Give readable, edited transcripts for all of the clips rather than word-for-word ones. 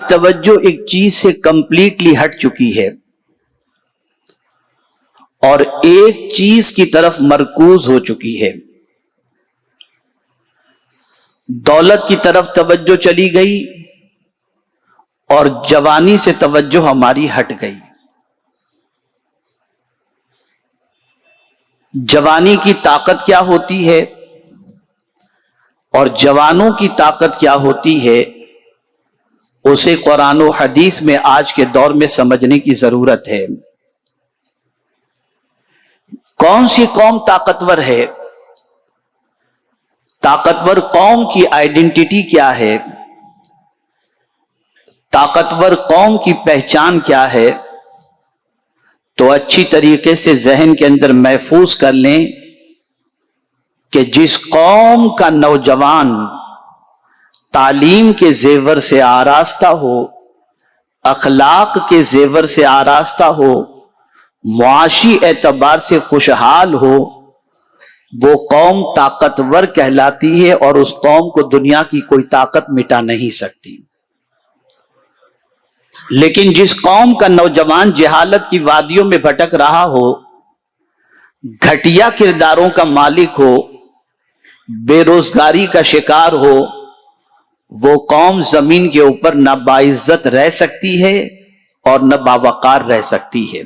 توجہ ایک چیز سے کمپلیٹلی ہٹ چکی ہے اور ایک چیز کی طرف مرکوز ہو چکی ہے. دولت کی طرف توجہ چلی گئی اور جوانی سے توجہ ہماری ہٹ گئی. جوانی کی طاقت کیا ہوتی ہے اور جوانوں کی طاقت کیا ہوتی ہے، اسے قرآن و حدیث میں آج کے دور میں سمجھنے کی ضرورت ہے. کون سی قوم طاقتور ہے؟ طاقتور قوم کی آئیڈینٹی کیا ہے؟ طاقتور قوم کی پہچان کیا ہے؟ تو اچھی طریقے سے ذہن کے اندر محفوظ کر لیں کہ جس قوم کا نوجوان تعلیم کے زیور سے آراستہ ہو، اخلاق کے زیور سے آراستہ ہو، معاشی اعتبار سے خوشحال ہو، وہ قوم طاقتور کہلاتی ہے اور اس قوم کو دنیا کی کوئی طاقت مٹا نہیں سکتی. لیکن جس قوم کا نوجوان جہالت کی وادیوں میں بھٹک رہا ہو، گھٹیا کرداروں کا مالک ہو، بے روزگاری کا شکار ہو، وہ قوم زمین کے اوپر نہ باعزت رہ سکتی ہے اور نہ باوقار رہ سکتی ہے.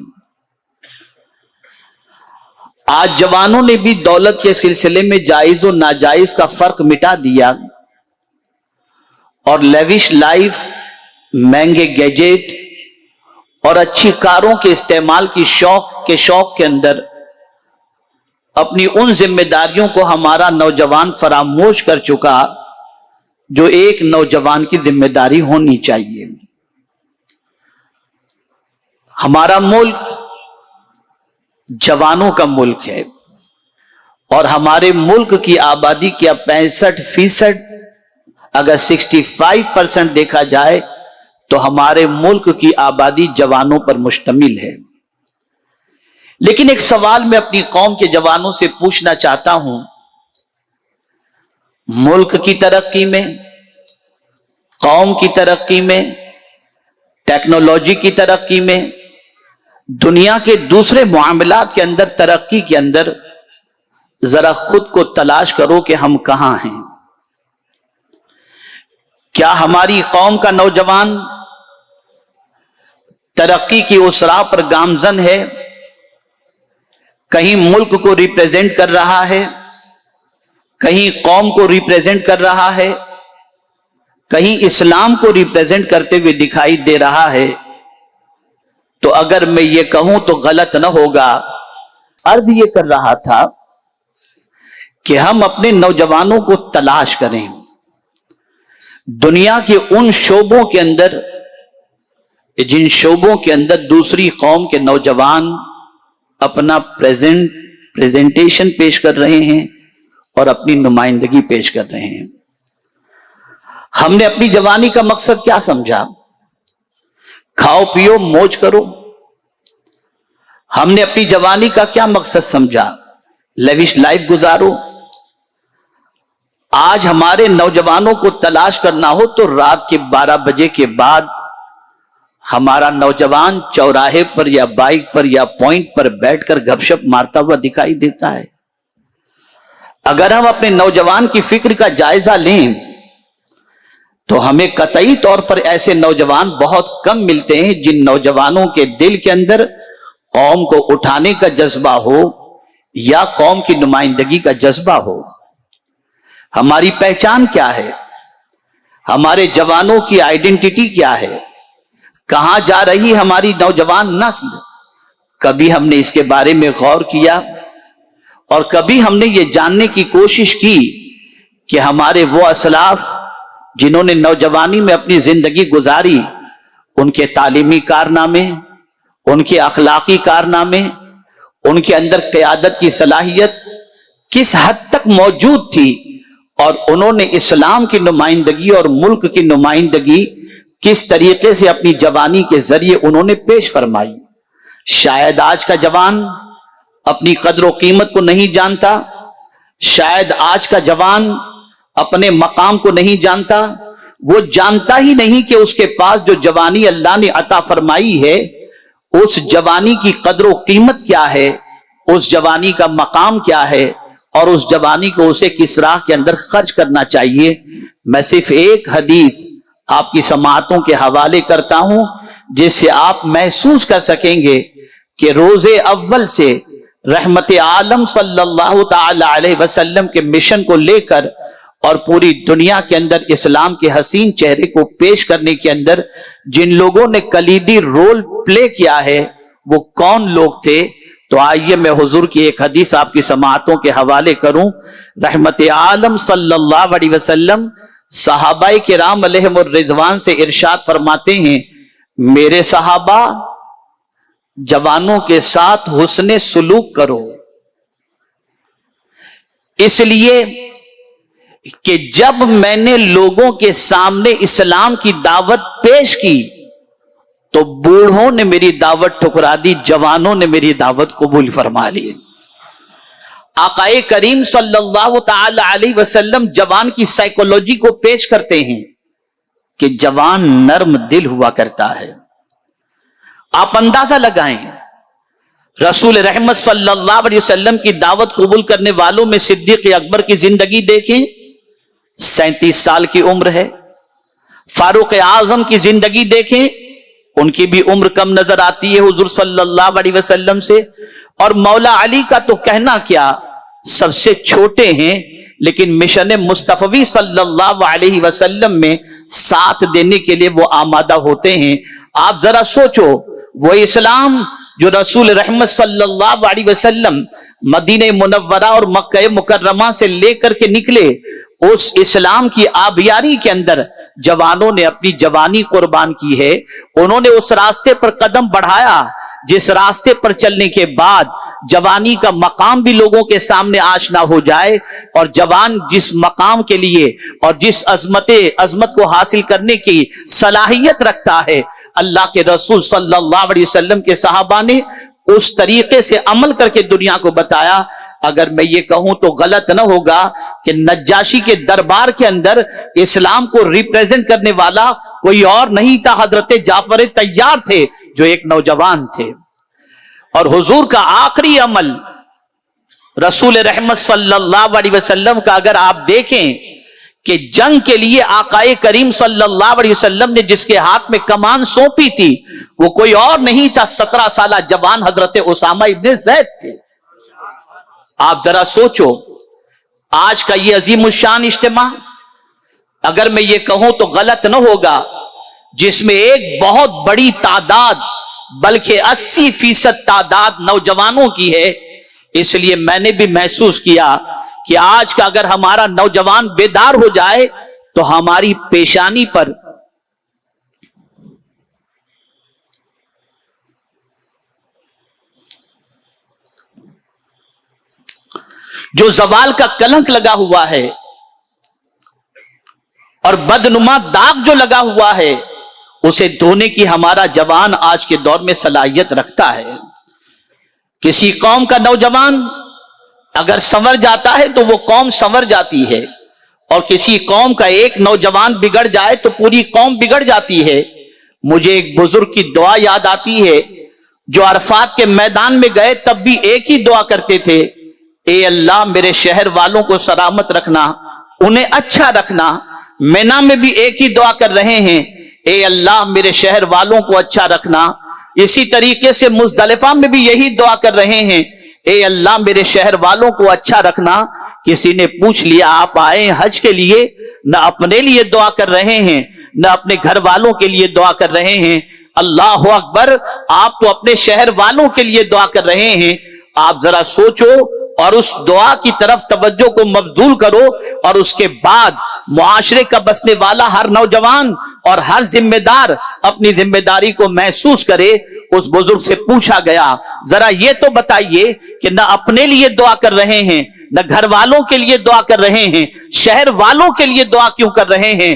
آج جوانوں نے بھی دولت کے سلسلے میں جائز و ناجائز کا فرق مٹا دیا اور لیوش لائف، مہنگے گیجٹ اور اچھی کاروں کے استعمال کی شوق کے اندر اپنی ان ذمہ داریوں کو ہمارا نوجوان فراموش کر چکا جو ایک نوجوان کی ذمہ داری ہونی چاہیے. ہمارا ملک جوانوں کا ملک ہے اور ہمارے ملک کی آبادی کیا 65%، اگر 65% دیکھا جائے تو ہمارے ملک کی آبادی جوانوں پر مشتمل ہے. لیکن ایک سوال میں اپنی قوم کے جوانوں سے پوچھنا چاہتا ہوں، ملک کی ترقی میں، قوم کی ترقی میں، ٹیکنالوجی کی ترقی میں، دنیا کے دوسرے معاملات کے اندر ترقی کے اندر ذرا خود کو تلاش کرو کہ ہم کہاں ہیں. کیا ہماری قوم کا نوجوان ترقی کی اس راہ پر گامزن ہے؟ کہیں ملک کو ریپریزنٹ کر رہا ہے، کہیں قوم کو ریپریزنٹ کر رہا ہے، کہیں اسلام کو ریپریزنٹ کرتے ہوئے دکھائی دے رہا ہے؟ تو اگر میں یہ کہوں تو غلط نہ ہوگا. عرض یہ کر رہا تھا کہ ہم اپنے نوجوانوں کو تلاش کریں دنیا کے ان شعبوں کے اندر جن شعبوں کے اندر دوسری قوم کے نوجوان اپنا پریزنٹیشن پیش کر رہے ہیں اور اپنی نمائندگی پیش کر رہے ہیں. ہم نے اپنی جوانی کا مقصد کیا سمجھا؟ کھاؤ پیو موج کرو. ہم نے اپنی جوانی کا کیا مقصد سمجھا؟ لیوش لائف گزارو. آج ہمارے نوجوانوں کو تلاش کرنا ہو تو رات کے 12 بجے کے بعد ہمارا نوجوان چوراہے پر یا بائک پر یا پوائنٹ پر بیٹھ کر گپ شپ مارتا ہوا دکھائی دیتا ہے. اگر ہم اپنے نوجوان کی فکر کا جائزہ لیں تو ہمیں قطعی طور پر ایسے نوجوان بہت کم ملتے ہیں جن نوجوانوں کے دل کے اندر قوم کو اٹھانے کا جذبہ ہو یا قوم کی نمائندگی کا جذبہ ہو. ہماری پہچان کیا ہے؟ ہمارے جوانوں کی آئیڈینٹی کیا ہے؟ کہاں جا رہی ہماری نوجوان نسل؟ کبھی ہم نے اس کے بارے میں غور کیا اور کبھی ہم نے یہ جاننے کی کوشش کی کہ ہمارے وہ اسلاف جنہوں نے نوجوانی میں اپنی زندگی گزاری، ان کے تعلیمی کارنامے، ان کے اخلاقی کارنامے، ان کے اندر قیادت کی صلاحیت کس حد تک موجود تھی اور انہوں نے اسلام کی نمائندگی اور ملک کی نمائندگی کس طریقے سے اپنی جوانی کے ذریعے انہوں نے پیش فرمائی. شاید آج کا جوان اپنی قدر و قیمت کو نہیں جانتا، شاید آج کا جوان اپنے مقام کو نہیں جانتا، وہ جانتا ہی نہیں کہ اس کے پاس جو جوانی اللہ نے عطا فرمائی ہے اس جوانی کی قدر و قیمت کیا ہے، اس جوانی کا مقام کیا ہے، اور اس جوانی کو اسے کس راہ کے اندر خرچ کرنا چاہیے۔ میں صرف ایک حدیث آپ کی سماعتوں کے حوالے کرتا ہوں جس سے آپ محسوس کر سکیں گے کہ روز اول سے رحمت عالم صلی اللہ تعالی علیہ وسلم کے مشن کو لے کر اور پوری دنیا کے اندر اسلام کے حسین چہرے کو پیش کرنے کے اندر جن لوگوں نے کلیدی رول پلے کیا ہے وہ کون لوگ تھے؟ تو آئیے میں حضور کی ایک حدیث آپ کی سماعتوں کے حوالے کروں۔ رحمت عالم صلی اللہ علیہ وسلم صحابہ کرام علیہم الرضوان سے ارشاد فرماتے ہیں، میرے صحابہ جوانوں کے ساتھ حسن سلوک کرو، اس لیے کہ جب میں نے لوگوں کے سامنے اسلام کی دعوت پیش کی تو بوڑھوں نے میری دعوت ٹھکرا دی، جوانوں نے میری دعوت قبول فرما لی۔ آقا کریم صلی اللہ تعالی علیہ وسلم جوان کی سائیکولوجی کو پیش کرتے ہیں کہ جوان نرم دل ہوا کرتا ہے۔ آپ اندازہ لگائیں، رسول رحمت صلی اللہ علیہ وسلم کی دعوت قبول کرنے والوں میں صدیق اکبر کی زندگی دیکھیں، 37 سال کی عمر ہے۔ فاروق اعظم کی زندگی دیکھیں، ان کی بھی عمر کم نظر آتی ہے حضور صلی اللہ علیہ وسلم سے۔ اور مولا علی کا تو کہنا کیا، سب سے چھوٹے ہیں لیکن مشن مصطفی صلی اللہ علیہ وسلم میں ساتھ دینے کے لیے وہ آمادہ ہوتے ہیں۔ آپ ذرا سوچو، وہ اسلام جو رسول رحمت صلی اللہ علیہ وسلم مدینہ منورہ اور مکہ مکرمہ سے لے کر کے نکلے، اس اسلام کی آبیاری کے اندر جوانوں نے اپنی جوانی قربان کی ہے۔ انہوں نے اس راستے پر قدم بڑھایا جس راستے پر چلنے کے بعد جوانی کا مقام بھی لوگوں کے سامنے آشنا ہو جائے، اور جوان جس مقام کے لیے اور جس عظمت کو حاصل کرنے کی صلاحیت رکھتا ہے، اللہ کے رسول صلی اللہ علیہ وسلم کے صحابہ نے اس طریقے سے عمل کر کے دنیا کو بتایا۔ اگر میں یہ کہوں تو غلط نہ ہوگا کہ نجاشی کے دربار کے اندر اسلام کو ریپریزنٹ کرنے والا کوئی اور نہیں تھا، حضرت جعفر طیار تھے جو ایک نوجوان تھے۔ اور حضور کا آخری عمل رسول رحمت صلی اللہ علیہ وسلم کا اگر آپ دیکھیں کہ جنگ کے لیے آقا کریم صلی اللہ علیہ وسلم نے جس کے ہاتھ میں کمان سونپی تھی وہ کوئی اور نہیں تھا، 17 سالہ جوان حضرت اسامہ ابن زید تھے۔ آپ ذرا سوچو، آج کا یہ عظیم الشان اجتماع اگر میں یہ کہوں تو غلط نہ ہوگا، جس میں ایک بہت بڑی تعداد بلکہ 80% تعداد نوجوانوں کی ہے۔ اس لیے میں نے بھی محسوس کیا کہ آج کا اگر ہمارا نوجوان بیدار ہو جائے تو ہماری پیشانی پر جو زوال کا کلنک لگا ہوا ہے اور بدنما داغ جو لگا ہوا ہے اسے دھونے کی ہمارا جوان آج کے دور میں صلاحیت رکھتا ہے۔ کسی قوم کا نوجوان اگر سنور جاتا ہے تو وہ قوم سنور جاتی ہے، اور کسی قوم کا ایک نوجوان بگڑ جائے تو پوری قوم بگڑ جاتی ہے۔ مجھے ایک بزرگ کی دعا یاد آتی ہے جو عرفات کے میدان میں گئے تب بھی ایک ہی دعا کرتے تھے، اے اللہ میرے شہر والوں کو سلامت رکھنا، انہیں اچھا رکھنا۔ مینا میں بھی ایک ہی دعا کر رہے ہیں، اے اللہ میرے شہر والوں کو اچھا رکھنا۔ اسی طریقے سے مزدلفہ میں بھی یہی دعا کر رہے ہیں، اے اللہ میرے شہر والوں کو اچھا رکھنا۔ کسی نے پوچھ لیا آپ آئے حج کے لیے، نہ اپنے لیے دعا کر رہے ہیں نہ اپنے گھر والوں کے لیے دعا کر رہے ہیں۔ اللہ اکبر، آپ تو اپنے شہر والوں کے لیے دعا کر رہے ہیں۔ آپ ذرا سوچو اور اس دعا کی طرف توجہ کو مبذول کرو، اور اس کے بعد معاشرے کا بسنے والا ہر نوجوان اور ہر ذمہ دار اپنی ذمہ داری کو محسوس کرے۔ اس بزرگ سے پوچھا گیا ذرا یہ تو بتائیے کہ نہ اپنے لیے دعا کر رہے ہیں نہ گھر والوں کے لیے دعا کر رہے ہیں، شہر والوں کے لیے دعا کیوں کر رہے ہیں؟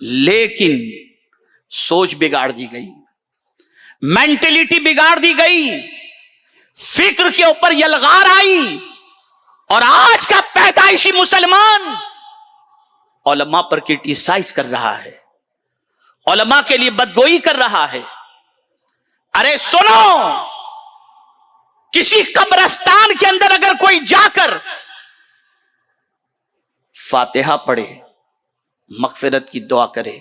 لیکن سوچ بگاڑ دی گئی، مینٹلٹی بگاڑ دی گئی، فکر کے اوپر یلغار آئی، اور آج کا پیدائشی مسلمان علماء پر کرٹیسائز کر رہا ہے، علماء کے لیے بدگوئی کر رہا ہے۔ ارے سنو، کسی قبرستان کے اندر اگر کوئی جا کر فاتحہ پڑھے، مغفرت کی دعا کرے،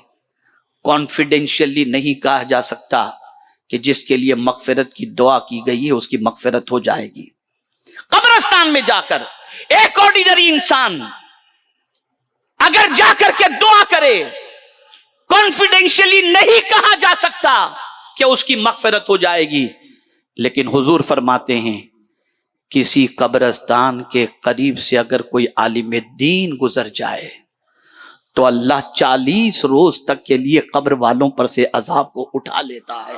کانفیڈینشلی نہیں کہا جا سکتا کہ جس کے لیے مغفرت کی دعا کی گئی ہے اس کی مغفرت ہو جائے گی۔ قبرستان میں جا کر ایک آرڈینری انسان اگر جا کر کے دعا کرے، کانفیڈینشلی نہیں کہا جا سکتا کہ اس کی مغفرت ہو جائے گی، لیکن حضور فرماتے ہیں کسی قبرستان کے قریب سے اگر کوئی عالم دین گزر جائے تو اللہ 40 روز تک کے لیے قبر والوں پر سے عذاب کو اٹھا لیتا ہے۔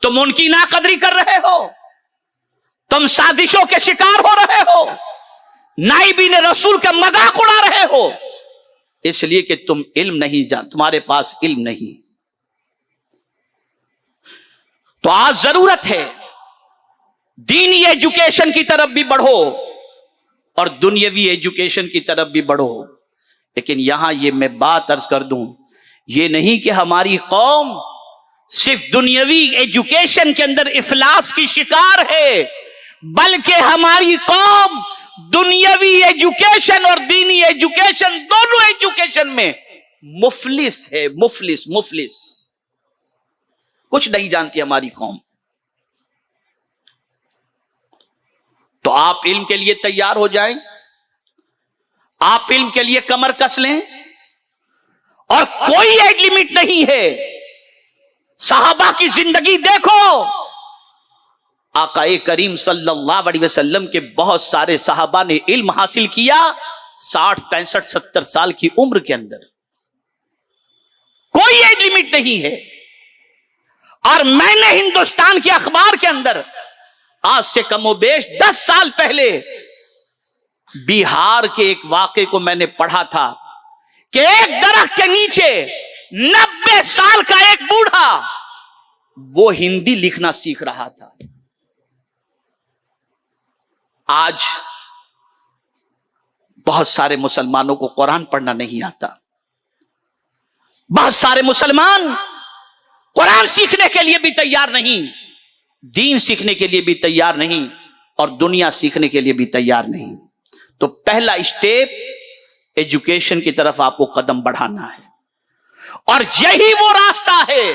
تم ان کی ناقدری کر رہے ہو، تم سازشوں کے شکار ہو رہے ہو، نائبین رسول کا مذاق اڑا رہے ہو، اس لیے کہ تم علم نہیں جان، تمہارے پاس علم نہیں۔ تو آج ضرورت ہے دینی ایجوکیشن کی طرف بھی بڑھو اور دنیاوی ایجوکیشن کی طرف بھی بڑھو، لیکن یہاں یہ میں بات عرض کر دوں، یہ نہیں کہ ہماری قوم صرف دنیاوی ایجوکیشن کے اندر افلاس کی شکار ہے، بلکہ ہماری قوم دنیاوی ایجوکیشن اور دینی ایجوکیشن دونوں ایجوکیشن میں مفلس ہے، مفلس کچھ نہیں جانتی ہماری قوم۔ تو آپ علم کے لیے تیار ہو جائیں، آپ علم کے لیے کمر کس لیں، اور کوئی ایج لمٹ نہیں ہے۔ صحابہ کی زندگی دیکھو، آقا کریم صلی اللہ علیہ وسلم کے بہت سارے صحابہ نے علم حاصل کیا 60 65 70 سال کی عمر کے اندر، کوئی ایج لمٹ نہیں ہے۔ اور میں نے ہندوستان کے اخبار کے اندر آج سے کم و بیش 10 سال پہلے بہار کے ایک واقعے کو میں نے پڑھا تھا کہ ایک درخت کے نیچے 90 سال کا ایک بوڑھا وہ ہندی لکھنا سیکھ رہا تھا۔ آج بہت سارے مسلمانوں کو قرآن پڑھنا نہیں آتا، بہت سارے مسلمان قرآن سیکھنے کے لیے بھی تیار نہیں، دین سیکھنے کے لیے بھی تیار نہیں، اور دنیا سیکھنے کے لیے بھی تیار نہیں۔ تو پہلا اسٹیپ ایجوکیشن کی طرف آپ کو قدم بڑھانا ہے، اور یہی وہ راستہ ہے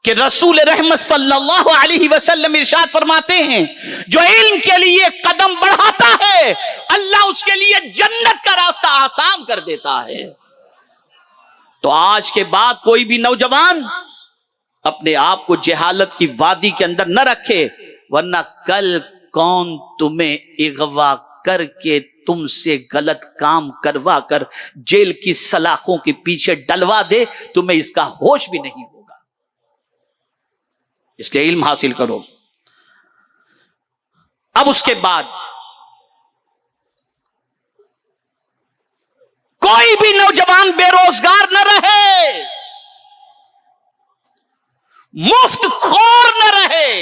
کہ رسول رحمت صلی اللہ علیہ وسلم ارشاد فرماتے ہیں جو علم کے لیے قدم بڑھاتا ہے اللہ اس کے لیے جنت کا راستہ آسان کر دیتا ہے۔ تو آج کے بعد کوئی بھی نوجوان اپنے آپ کو جہالت کی وادی کے اندر نہ رکھے، ورنہ کل کون تمہیں اغوا کر کے تم سے غلط کام کروا کر جیل کی سلاخوں کے پیچھے ڈلوا دے، تمہیں اس کا ہوش بھی نہیں ہوگا۔ اس کے علم حاصل کرو۔ اب اس کے بعد کوئی بھی نوجوان بے روزگار نہ رہے، مفت خور نہ رہے،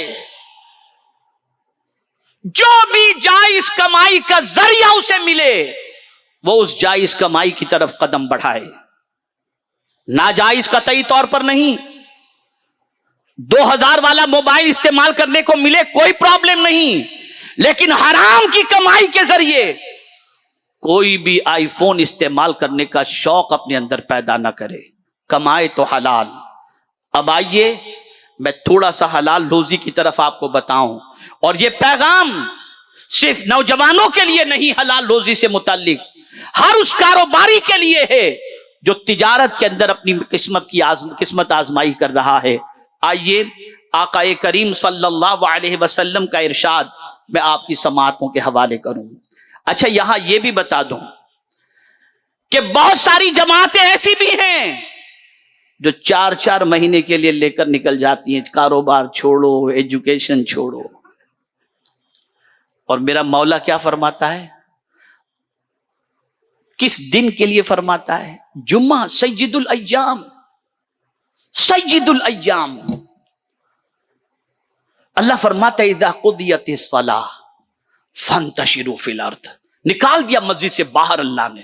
جو بھی جائز کمائی کا ذریعہ اسے ملے وہ اس جائز کمائی کی طرف قدم بڑھائے، ناجائز قطعی طور پر نہیں۔ 2000 والا موبائل استعمال کرنے کو ملے کوئی پرابلم نہیں، لیکن حرام کی کمائی کے ذریعے کوئی بھی آئی فون استعمال کرنے کا شوق اپنے اندر پیدا نہ کرے، کمائے تو حلال۔ اب آئیے میں تھوڑا سا حلال روزی کی طرف آپ کو بتاؤں، اور یہ پیغام صرف نوجوانوں کے لیے نہیں، حلال روزی سے متعلق ہر اس کاروباری کے لیے ہے جو تجارت کے اندر اپنی قسمت آزمائی کر رہا ہے۔ آئیے آقا کریم صلی اللہ علیہ وسلم کا ارشاد میں آپ کی سماعتوں کے حوالے کروں۔ اچھا یہاں یہ بھی بتا دوں کہ بہت ساری جماعتیں ایسی بھی ہیں جو 4 مہینے کے لیے لے کر نکل جاتی ہیں، کاروبار چھوڑو، ایجوکیشن چھوڑو، اور میرا مولا کیا فرماتا ہے؟ کس دن کے لیے فرماتا ہے؟ جمعہ سید الایام، سید الایام۔ اللہ فرماتا ہے اذا قضیت الصلاۃ فانتشروا فی الارض، نکال دیا مسجد سے باہر اللہ نے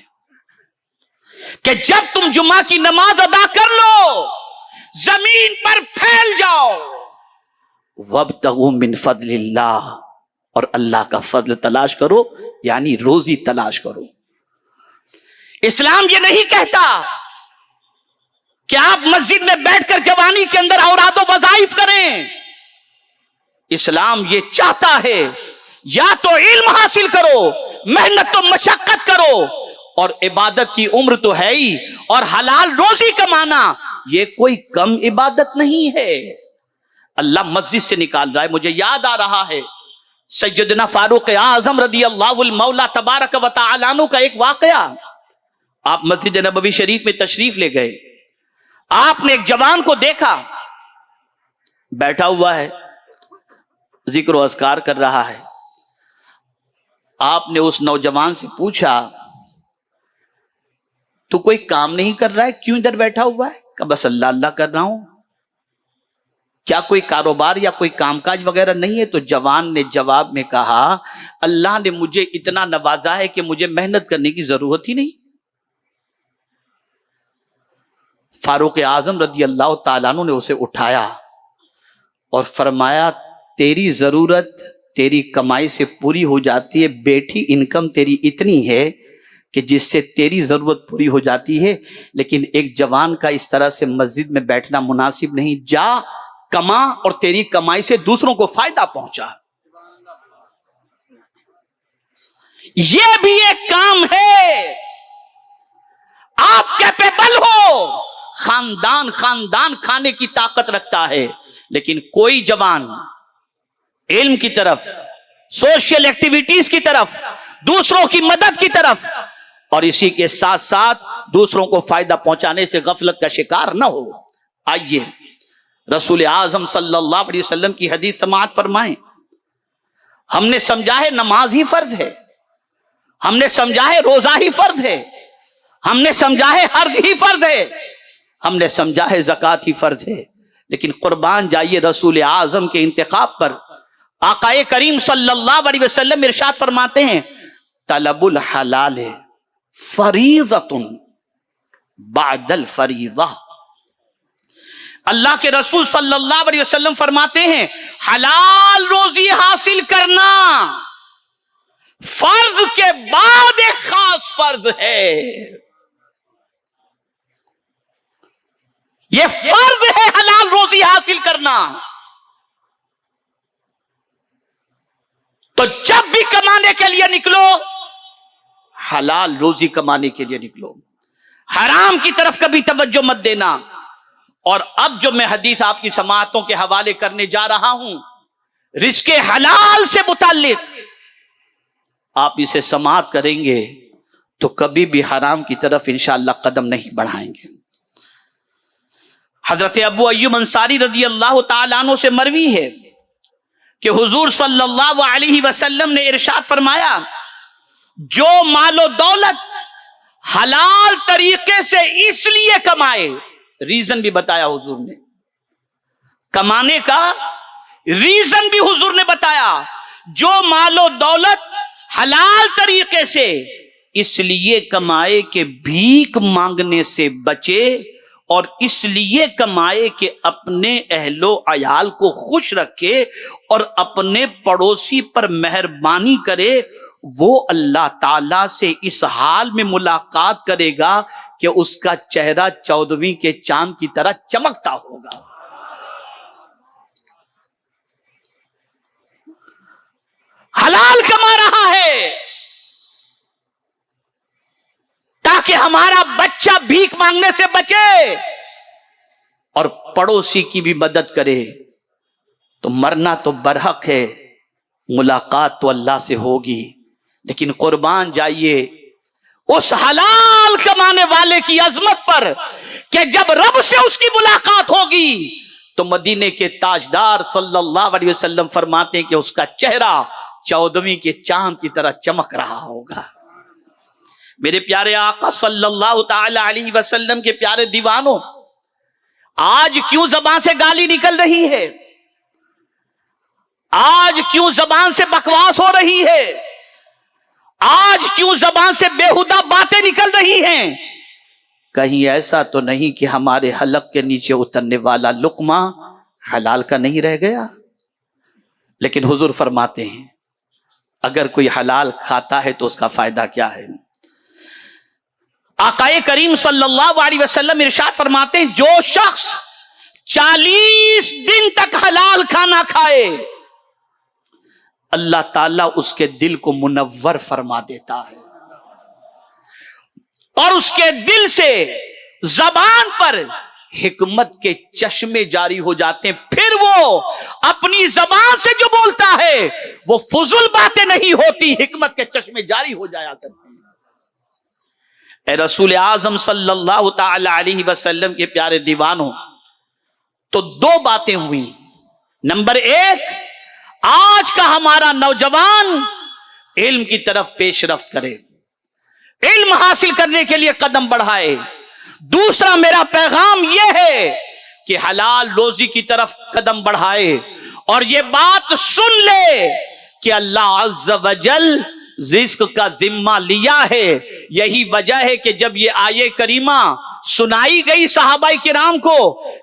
کہ جب تم جمعہ کی نماز ادا کر لو زمین پر پھیل جاؤ، وابتغوا من فضل اللہ، اور اللہ کا فضل تلاش کرو، یعنی روزی تلاش کرو۔ اسلام یہ نہیں کہتا کہ آپ مسجد میں بیٹھ کر جوانی کے اندر اوراد و وظائف کریں، اسلام یہ چاہتا ہے یا تو علم حاصل کرو، محنت و مشقت کرو، اور عبادت کی عمر تو ہے ہی، اور حلال روزی کمانا یہ کوئی کم عبادت نہیں ہے۔ اللہ مسجد سے نکال رہا ہے۔ مجھے یاد آ رہا ہے سیدنا فاروق اعظم رضی اللہ المولا تبارک و تعالی عنہ کا ایک واقعہ۔ آپ مسجد نبوی شریف میں تشریف لے گئے، آپ نے ایک جوان کو دیکھا بیٹھا ہوا ہے، ذکر و اذکار کر رہا ہے۔ آپ نے اس نوجوان سے پوچھا تو کوئی کام نہیں کر رہا ہے، کیوں ادھر بیٹھا ہوا ہے؟ کہ بس اللہ اللہ کر رہا ہوں۔ کیا کوئی کاروبار یا کوئی کام کاج وغیرہ نہیں ہے؟ تو جوان نے جواب میں کہا اللہ نے مجھے اتنا نوازا ہے کہ مجھے محنت کرنے کی ضرورت ہی نہیں۔ فاروق اعظم رضی اللہ تعالیٰ عنہ نے اسے اٹھایا اور فرمایا تیری ضرورت تیری کمائی سے پوری ہو جاتی ہے، بیٹھی انکم تیری اتنی ہے کہ جس سے تیری ضرورت پوری ہو جاتی ہے، لیکن ایک جوان کا اس طرح سے مسجد میں بیٹھنا مناسب نہیں۔ جا کما اور تیری کمائی سے دوسروں کو فائدہ پہنچا۔ یہ بھی ایک کام ہے۔ آپ کیپیبل ہو، خاندان کھانے کی طاقت رکھتا ہے، لیکن کوئی جوان علم کی طرف، سوشل ایکٹیویٹیز کی طرف، دوسروں کی مدد کی طرف، اور اسی کے ساتھ ساتھ دوسروں کو فائدہ پہنچانے سے غفلت کا شکار نہ ہو۔ آئیے رسول اعظم صلی اللہ علیہ وسلم کی حدیث سماعت فرمائیں۔ ہم نے سمجھا ہے نماز ہی فرض ہے، ہم نے سمجھا ہے روزہ ہی فرض ہے، ہم نے سمجھا ہے حج ہی فرض ہے، ہم نے سمجھا ہے زکوٰۃ ہی فرض ہے، لیکن قربان جائیے رسول اعظم کے انتخاب پر آقا کریم صلی اللہ علیہ وسلم ارشاد فرماتے ہیں طلب الحلال فریضۃ بعد الفریضہ۔ اللہ کے رسول صلی اللہ علیہ وسلم فرماتے ہیں حلال روزی حاصل کرنا فرض کے بعد ایک خاص فرض ہے۔ یہ فرض ہے حلال روزی حاصل کرنا۔ تو جب بھی کمانے کے لیے نکلو حلال روزی کمانے کے لیے نکلو، حرام کی طرف کبھی توجہ مت دینا۔ اور اب جو میں حدیث آپ کی سماعتوں کے حوالے کرنے جا رہا ہوں رزق حلال سے متعلق، آپ اسے سماعت کریں گے تو کبھی بھی حرام کی طرف انشاءاللہ قدم نہیں بڑھائیں گے۔ حضرت ابو ایوب انصاری رضی اللہ تعالیٰ عنہ سے مروی ہے کہ حضور صلی اللہ علیہ وسلم نے ارشاد فرمایا جو مال و دولت حلال طریقے سے اس لیے کمائے، ریزن بھی بتایا حضور نے، کمانے کا ریزن بھی حضور نے بتایا، جو مال و دولت حلال طریقے سے اس لیے کمائے کہ بھیک مانگنے سے بچے، اور اس لیے کمائے کہ اپنے اہل و عیال کو خوش رکھے اور اپنے پڑوسی پر مہربانی کرے، وہ اللہ تعالیٰ سے اس حال میں ملاقات کرے گا کہ اس کا چہرہ 14ویں کے چاند کی طرح چمکتا ہوگا۔ حلال کما رہا ہے تاکہ ہمارا بچہ بھیک مانگنے سے بچے اور پڑوسی کی بھی مدد کرے۔ تو مرنا تو برحق ہے، ملاقات تو اللہ سے ہوگی، لیکن قربان جائیے اس حلال کمانے والے کی عظمت پر کہ جب رب سے اس کی ملاقات ہوگی تو مدینے کے تاجدار صلی اللہ علیہ وسلم فرماتے ہیں کہ اس کا چہرہ 14ویں کے چاند کی طرح چمک رہا ہوگا۔ میرے پیارے آقا صلی اللہ تعالی علیہ وسلم کے پیارے دیوانوں، آج کیوں زبان سے گالی نکل رہی ہے؟ آج کیوں زبان سے بکواس ہو رہی ہے؟ آج کیوں زبان سے بےہودہ باتیں نکل رہی ہیں؟ کہیں ایسا تو نہیں کہ ہمارے حلق کے نیچے اترنے والا لقمہ حلال کا نہیں رہ گیا؟ لیکن حضور فرماتے ہیں اگر کوئی حلال کھاتا ہے تو اس کا فائدہ کیا ہے؟ آقا کریم صلی اللہ علیہ وسلم ارشاد فرماتے ہیں جو شخص 40 دن تک حلال کھانا کھائے اللہ تعالیٰ اس کے دل کو منور فرما دیتا ہے، اور اس کے دل سے زبان پر حکمت کے چشمے جاری ہو جاتے ہیں، پھر وہ اپنی زبان سے جو بولتا ہے وہ فضول باتیں نہیں ہوتی، حکمت کے چشمے جاری ہو جایا کرتے ہیں۔ اے رسول اعظم صلی اللہ تعالی علیہ وسلم کے پیارے دیوانوں، تو 2 باتیں ہوئی۔ نمبر 1، آج کا ہمارا نوجوان علم کی طرف پیش رفت کرے، علم حاصل کرنے کے لیے قدم بڑھائے۔ دوسرا میرا پیغام یہ ہے کہ حلال روزی کی طرف قدم بڑھائے، اور یہ بات سن لے کہ اللہ عز و جل رزق کا ذمہ لیا ہے۔ یہی وجہ ہے کہ جب یہ آیے کریمہ سنائی گئی صحابہ کرام کو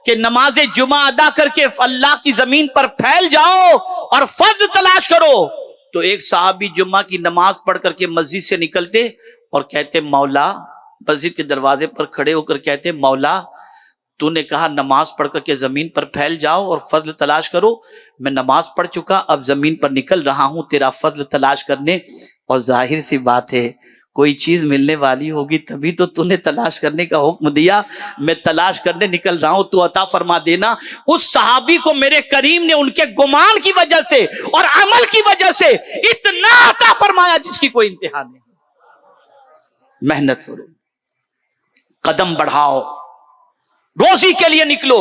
کہ نماز جمعہ ادا کر کے اللہ کی زمین پر پھیل جاؤ اور فضل تلاش کرو، تو ایک صحابی جمعہ کی نماز پڑھ کر کے مسجد سے نکلتے اور کہتے مولا، مسجد کے دروازے پر کھڑے ہو کر کہتے مولا تو نے کہا نماز پڑھ کر کے زمین پر پھیل جاؤ اور فضل تلاش کرو، میں نماز پڑھ چکا، اب زمین پر نکل رہا ہوں تیرا فضل تلاش کرنے، اور ظاہر سی بات ہے کوئی چیز ملنے والی ہوگی تبھی تو نے تلاش کرنے کا حکم دیا، میں تلاش کرنے نکل رہا ہوں، تو عطا فرما دینا۔ اس صحابی کو میرے کریم نے ان کے گمان کی وجہ سے اور عمل کی وجہ سے اتنا عطا فرمایا جس کی کوئی انتہا نہیں۔ محنت کرو، قدم بڑھاؤ، روزی کے لیے نکلو،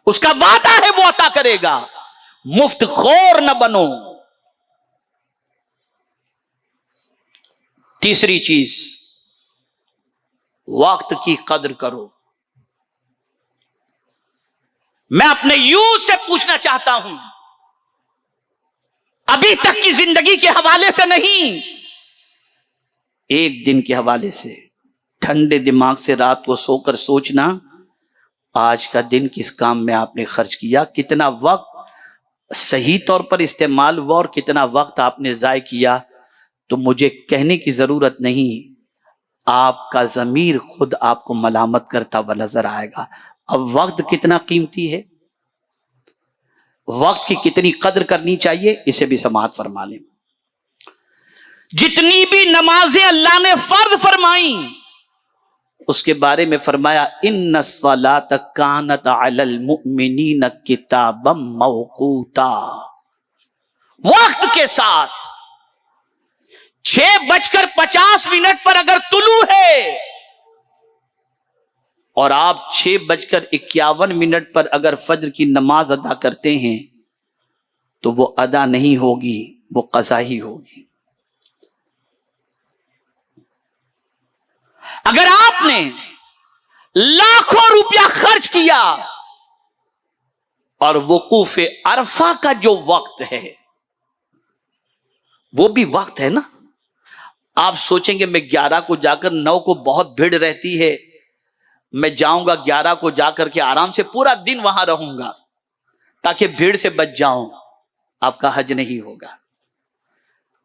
اس کا وعدہ ہے وہ عطا کرے گا، مفت خور نہ بنو۔ تیسری چیز، وقت کی قدر کرو۔ میں اپنے یوتھ سے پوچھنا چاہتا ہوں، ابھی تک کی زندگی کے حوالے سے نہیں، ایک دن کے حوالے سے ٹھنڈے دماغ سے رات کو سو کر سوچنا آج کا دن کس کام میں آپ نے خرچ کیا، کتنا وقت صحیح طور پر استعمال ہوا اور کتنا وقت آپ نے ضائع کیا۔ تو مجھے کہنے کی ضرورت نہیں، آپ کا ضمیر خود آپ کو ملامت کرتا ہوا نظر آئے گا۔ اب وقت کتنا قیمتی ہے، وقت کی کتنی قدر کرنی چاہیے، اسے بھی سماعت فرما لیں۔ جتنی بھی نمازیں اللہ نے فرض فرمائیں اس کے بارے میں فرمایا ان الصلاۃ کانت علی المؤمنین کتابا موقوتا، وقت کے ساتھ 6:50 پر اگر طلوع ہے اور آپ 6:51 پر اگر فجر کی نماز ادا کرتے ہیں تو وہ ادا نہیں ہوگی، وہ قضا ہی ہوگی۔ اگر آپ نے لاکھوں روپیہ خرچ کیا اور وقوف عرفہ کا جو وقت ہے وہ بھی وقت ہے نا، آپ سوچیں گے میں 11 کو جا کر 9 کو بہت بھیڑ رہتی ہے، میں جاؤں گا 11 کو جا کر کے آرام سے پورا دن وہاں رہوں گا تاکہ بھیڑ سے بچ جاؤں، آپ کا حج نہیں ہوگا۔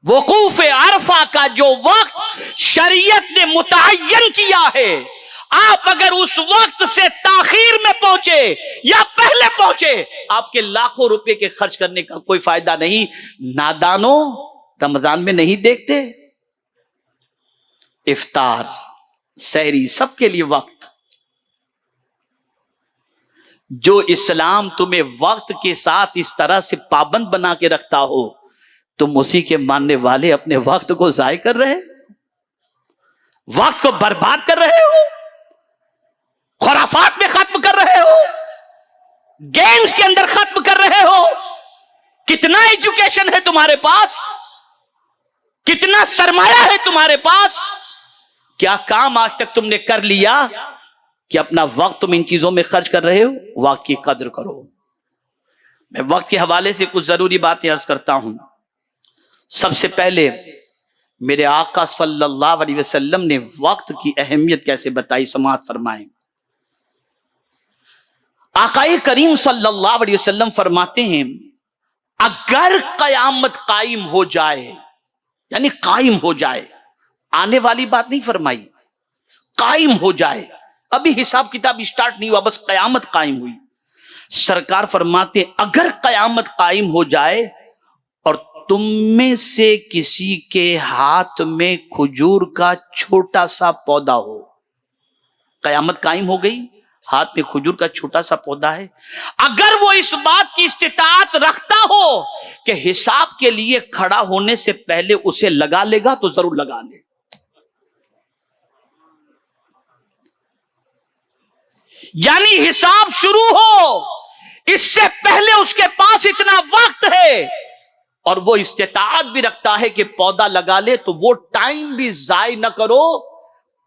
وقوف عرفہ کا جو وقت شریعت نے متعین کیا ہے، آپ اگر اس وقت سے تاخیر میں پہنچے یا پہلے پہنچے، آپ کے لاکھوں روپے کے خرچ کرنے کا کوئی فائدہ نہیں۔ نادانوں رمضان میں نہیں دیکھتے، افطار سحری سب کے لیے وقت۔ جو اسلام تمہیں وقت کے ساتھ اس طرح سے پابند بنا کے رکھتا ہو، تم اسی کے ماننے والے اپنے وقت کو ضائع کر رہے، وقت کو برباد کر رہے ہو، خرافات میں ختم کر رہے ہو، گیمز کے اندر ختم کر رہے ہو۔ کتنا ایجوکیشن ہے تمہارے پاس، کتنا سرمایہ ہے تمہارے پاس، کیا کام آج تک تم نے کر لیا کہ اپنا وقت تم ان چیزوں میں خرچ کر رہے ہو؟ وقت کی قدر کرو۔ میں وقت کے حوالے سے کچھ ضروری باتیں عرض کرتا ہوں۔ سب سے پہلے میرے آقا صلی اللہ علیہ وسلم نے وقت کی اہمیت کیسے بتائی، سماعت فرمائیں۔ آقا کریم صلی اللہ علیہ وسلم فرماتے ہیں اگر قیامت قائم ہو جائے، یعنی قائم ہو جائے، آنے والی بات نہیں فرمائی، قائم ہو جائے، ابھی حساب کتاب اسٹارٹ نہیں ہوا، بس قیامت قائم ہوئی۔ سرکار فرماتے اگر قیامت قائم ہو جائے اور تم میں سے کسی کے ہاتھ میں کھجور کا چھوٹا سا پودا ہو، قیامت قائم ہو گئی، ہاتھ میں کھجور کا چھوٹا سا پودا ہے، اگر وہ اس بات کی استطاعت رکھتا ہو کہ حساب کے لیے کھڑا ہونے سے پہلے اسے لگا لے گا تو ضرور لگا لے۔ یعنی حساب شروع ہو اس سے پہلے اس کے پاس اتنا وقت ہے اور وہ استطاعت بھی رکھتا ہے کہ پودا لگا لے، تو وہ ٹائم بھی ضائع نہ کرو،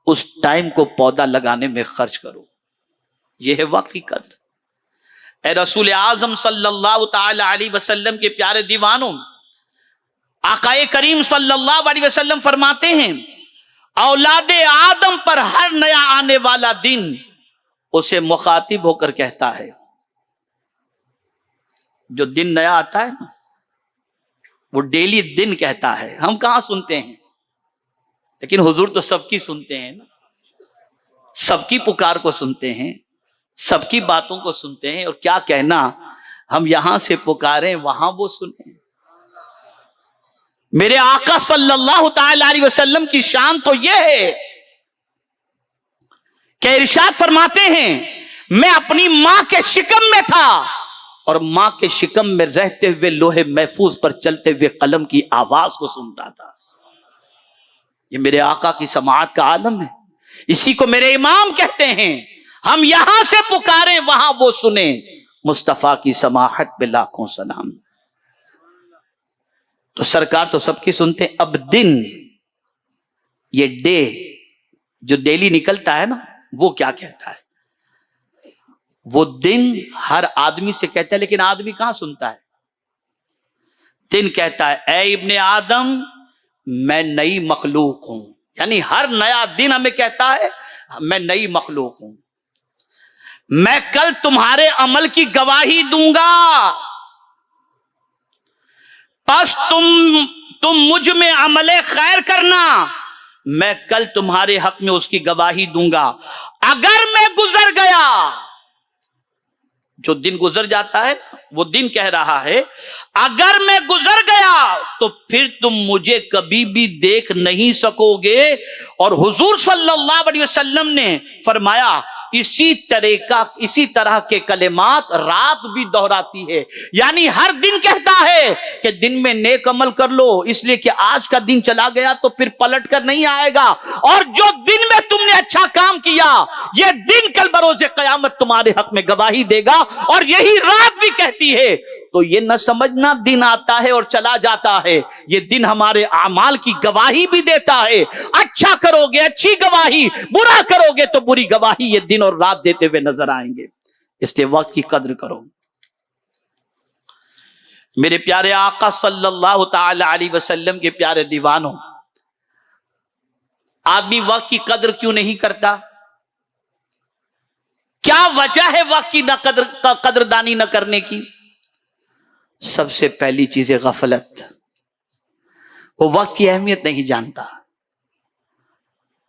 اس ٹائم کو پودا لگانے میں خرچ کرو۔ یہ ہے وقت کی قدر۔ اے رسول اعظم صلی اللہ تعالی علیہ وسلم کے پیارے دیوانوں، آقا کریم صلی اللہ علیہ وسلم فرماتے ہیں اولاد آدم پر ہر نیا آنے والا دن اسے مخاطب ہو کر کہتا ہے، جو دن نیا آتا ہے نا وہ ڈیلی دن کہتا ہے، ہم کہاں سنتے ہیں، لیکن حضور تو سب کی سنتے ہیں نا، سب کی پکار کو سنتے ہیں، سب کی باتوں کو سنتے ہیں، اور کیا کہنا ہم یہاں سے پکاریں وہاں وہ سنیں۔ میرے آقا صلی اللہ تعالی علیہ وسلم کی شان تو یہ ہے کہ ارشاد فرماتے ہیں میں اپنی ماں کے شکم میں تھا اور ماں کے شکم میں رہتے ہوئے لوہے محفوظ پر چلتے ہوئے قلم کی آواز کو سنتا تھا۔ یہ میرے آقا کی سماعت کا عالم ہے، اسی کو میرے امام کہتے ہیں ہم یہاں سے پکاریں وہاں وہ سنیں، مصطفیٰ کی سماعت پہ لاکھوں سلام۔ تو سرکار تو سب کی سنتے ہیں۔ اب دن، یہ ڈے جو ڈیلی نکلتا ہے نا، وہ کیا کہتا ہے؟ وہ دن ہر آدمی سے کہتا ہے، لیکن آدمی کہاں سنتا ہے؟ دن کہتا ہے اے ابن آدم میں نئی مخلوق ہوں، یعنی ہر نیا دن ہمیں کہتا ہے میں نئی مخلوق ہوں، میں کل تمہارے عمل کی گواہی دوں گا، پس تم مجھ میں عمل خیر کرنا، میں کل تمہارے حق میں اس کی گواہی دوں گا۔ اگر میں گزر گیا، جو دن گزر جاتا ہے وہ دن کہہ رہا ہے اگر میں گزر گیا تو پھر تم مجھے کبھی بھی دیکھ نہیں سکو گے۔ اور حضور صلی اللہ علیہ وسلم نے فرمایا اسی طرح کے کلمات رات بھی دہراتی ہے، یعنی ہر دن کہتا ہے کہ دن میں نیک عمل کر لو، اس لیے کہ آج کا دن چلا گیا تو پھر پلٹ کر نہیں آئے گا، اور جو دن میں تم نے اچھا کام کیا یہ دن کل بروز قیامت تمہارے حق میں گواہی دے گا، اور یہی رات بھی کہتی ہے۔ تو یہ نہ سمجھنا دن آتا ہے اور چلا جاتا ہے، یہ دن ہمارے اعمال کی گواہی بھی دیتا ہے، اچھا کرو گے اچھی گواہی، برا کرو گے تو بری گواہی، یہ دن اور رات دیتے ہوئے نظر آئیں گے۔ اس لیے وقت کی قدر کرو۔ میرے پیارے آقا صلی اللہ تعالی علیہ وسلم کے پیارے دیوانوں، آدمی وقت کی قدر کیوں نہیں کرتا؟ کیا وجہ ہے وقت کی قدردانی نہ کرنے کی؟ سب سے پہلی چیز ہے غفلت، وہ وقت کی اہمیت نہیں جانتا،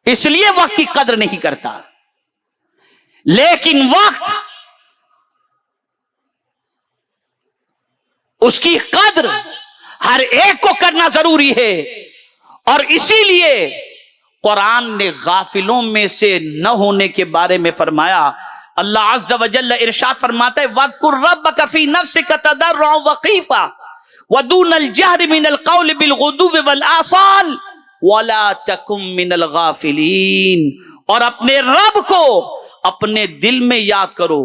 اس لیے وقت کی قدر نہیں کرتا۔ لیکن وقت، اس کی قدر ہر ایک کو کرنا ضروری ہے، اور اسی لیے قرآن نے غافلوں میں سے نہ ہونے کے بارے میں فرمایا۔ اللہ عز و جل ارشاد فرماتا ہے وَاذْكُرْ رَبَّكَ فِي نَفْسِكَ تَضَرُّعًا وَخِيفَةً وَدُونَ الْجَهْرِ مِنَ الْقَوْلِ بِالْغُدُوِّ وَالْآصَالِ وَلَا تَكُن مِّنَ الْغَافِلِينَ، اور اپنے رب کو اپنے دل میں یاد کرو،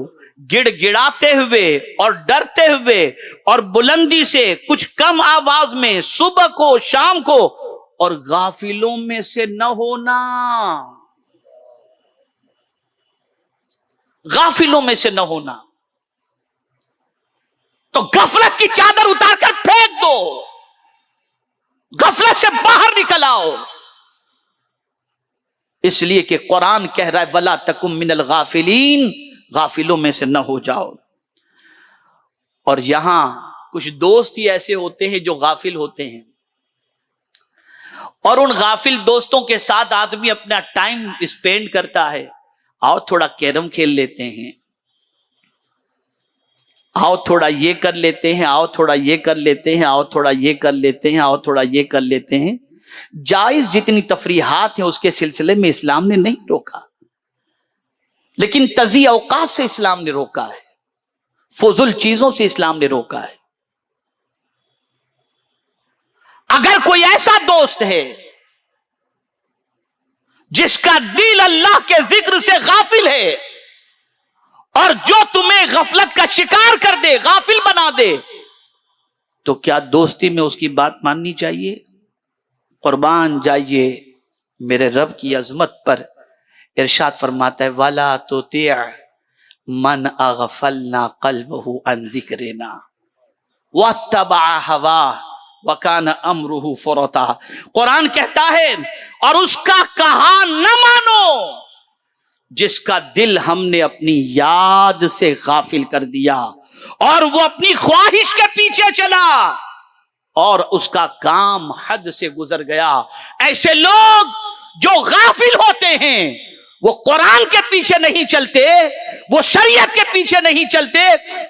گڑ گڑاتے ہوئے اور ڈرتے ہوئے اور بلندی سے، کچھ کم آواز میں، صبح کو شام کو، اور غافلوں میں سے نہ ہونا، غافلوں میں سے نہ ہونا۔ تو غفلت کی چادر اتار کر پھینک دو، غفلت سے باہر نکل آؤ، اس لیے کہ قرآن کہہ رہا ہے وَلَا تَكُن مِّنَ الْغَافِلِينَ، غافلوں میں سے نہ ہو جاؤ۔ اور یہاں کچھ دوست ہی ایسے ہوتے ہیں جو غافل ہوتے ہیں، اور ان غافل دوستوں کے ساتھ آدمی اپنا ٹائم اسپینڈ کرتا ہے۔ آؤ تھوڑا کیرم کھیل لیتے ہیں، آؤ تھوڑا یہ کر لیتے ہیں، آؤ تھوڑا یہ کر لیتے ہیں، آؤ تھوڑا یہ کر لیتے ہیں، آؤ تھوڑا یہ کر لیتے ہیں۔ جائز جتنی تفریحات ہیں اس کے سلسلے میں اسلام نے نہیں روکا، لیکن تضیع اوقات سے اسلام نے روکا ہے، فضول چیزوں سے اسلام نے روکا ہے۔ اگر کوئی ایسا دوست ہے جس کا دل اللہ کے ذکر سے غافل ہے اور جو تمہیں غفلت کا شکار کر دے، غافل بنا دے، تو کیا دوستی میں اس کی بات ماننی چاہیے؟ قربان جائیے میرے رب کی عظمت پر، ارشاد فرماتا ہے وَلَا تُطِعْ مَنْ أَغْفَلْنَا قَلْبَهُ عَنْ ذِكْرِنَا وَاتَّبَعَ هَوَاهُ وَكَانَ أَمْرُهُ فُرُطًا۔ قرآن کہتا ہے اور اس کا کہا نہ مانو جس کا دل ہم نے اپنی یاد سے غافل کر دیا اور وہ اپنی خواہش کے پیچھے چلا اور اس کا کام حد سے گزر گیا۔ ایسے لوگ جو غافل ہوتے ہیں وہ قرآن کے پیچھے نہیں چلتے، وہ شریعت کے پیچھے نہیں چلتے،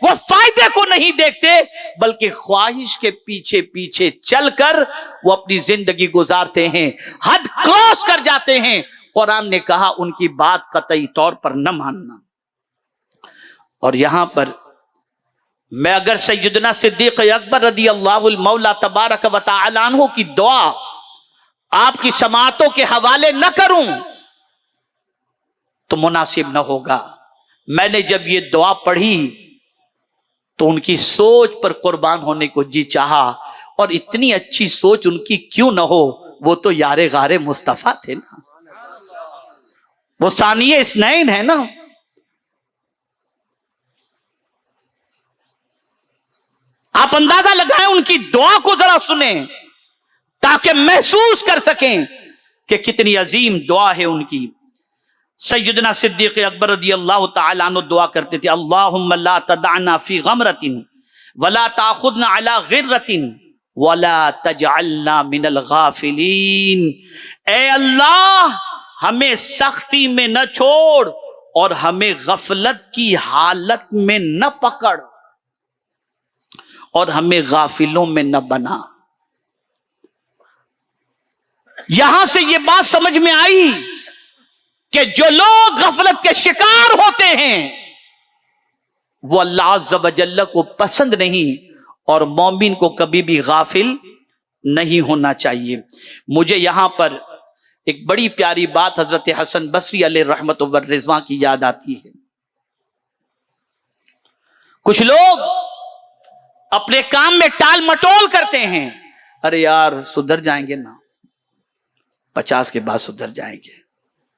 وہ فائدے کو نہیں دیکھتے، بلکہ خواہش کے پیچھے پیچھے چل کر وہ اپنی زندگی گزارتے ہیں، حد کراس کر جاتے ہیں۔ قرآن نے کہا ان کی بات قطعی طور پر نہ ماننا۔ اور یہاں پر میں اگر سیدنا صدیق اکبر رضی اللہ المولا تبارک و تعالی عنہ کی دعا آپ کی سماعتوں کے حوالے نہ کروں تو مناسب نہ ہوگا۔ میں نے جب یہ دعا پڑھی تو ان کی سوچ پر قربان ہونے کو جی چاہا، اور اتنی اچھی سوچ ان کی کیوں نہ ہو، وہ تو یار غار مصطفیٰ تھے نا، وہ ثانی اثنین ہے نا۔ آپ اندازہ لگائیں، ان کی دعا کو ذرا سنیں تاکہ محسوس کر سکیں کہ کتنی عظیم دعا ہے ان کی۔ سیدنا صدیق اکبر رضی اللہ تعالیٰ عنہ دعا کرتے تھے اللہم لا تدعنا فی غمرت ولا تاخذنا علی غرت ولا تجعلنا من الغافلین۔ اے اللہ ہمیں سختی میں نہ چھوڑ اور ہمیں غفلت کی حالت میں نہ پکڑ اور ہمیں غافلوں میں نہ بنا۔ یہاں سے یہ بات سمجھ میں آئی کہ جو لوگ غفلت کے شکار ہوتے ہیں وہ اللہ عز و جل کو پسند نہیں، اور مومن کو کبھی بھی غافل نہیں ہونا چاہیے۔ مجھے یہاں پر ایک بڑی پیاری بات حضرت حسن بصری علیہ رحمت و رضوان کی یاد آتی ہے۔ کچھ لوگ اپنے کام میں ٹال مٹول کرتے ہیں، ارے یار سدھر جائیں گے نا، 50 کے بعد سدھر جائیں گے،